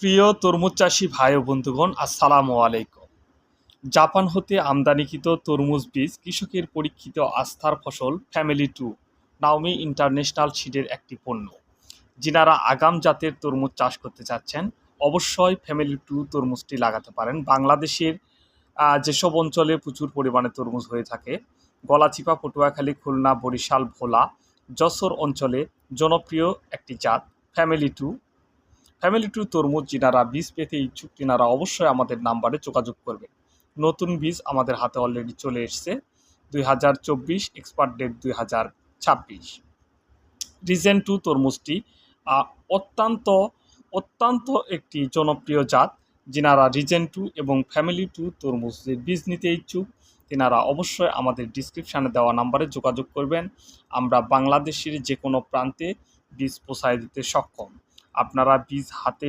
প্রিয় তরমুজ চাষী ভাই ও বন্ধুগণ, আসসালামু আলাইকুম। জাপান হতে আমদানিকৃত তরমুজ বীজ কৃষকের পরীক্ষিত আস্থার ফসল ফ্যামিলি টু নাওমি ইন্টারন্যাশনাল সিডের একটি পণ্য। যিনারা আগাম জাতের তরমুজ চাষ করতে চাচ্ছেন, অবশ্যই ফ্যামিলি টু তরমুজটি লাগাতে পারেন। বাংলাদেশের যেসব অঞ্চলে প্রচুর পরিমাণে তরমুজ হয়ে থাকে, গলাচিপা, পটুয়াখালী, খুলনা, বরিশাল, ভোলা, যশোর অঞ্চলে জনপ্রিয় একটি জাত ফ্যামিলি টু তরমুজ। যিনারা বীজ পেতে ইচ্ছুক তিনারা অবশ্যই আমাদের নাম্বারে যোগাযোগ করবেন। নতুন বীজ আমাদের হাতে অলরেডি চলে এসছে। 2024, এক্সপার্ট ডেট 2026। রিজেন টু তরমুজটি অত্যন্ত অত্যন্ত একটি জনপ্রিয় জাত। যিনারা রিজেন টু এবং ফ্যামিলি টু তরমুজের বীজ নিতে ইচ্ছুক তিনারা অবশ্যই আমাদের ডিসক্রিপশানে দেওয়া নাম্বারে যোগাযোগ করবেন। আমরা বাংলাদেশের যে কোনো প্রান্তে বীজ পৌঁছায় দিতে সক্ষম। আপনারা বীজ হাতে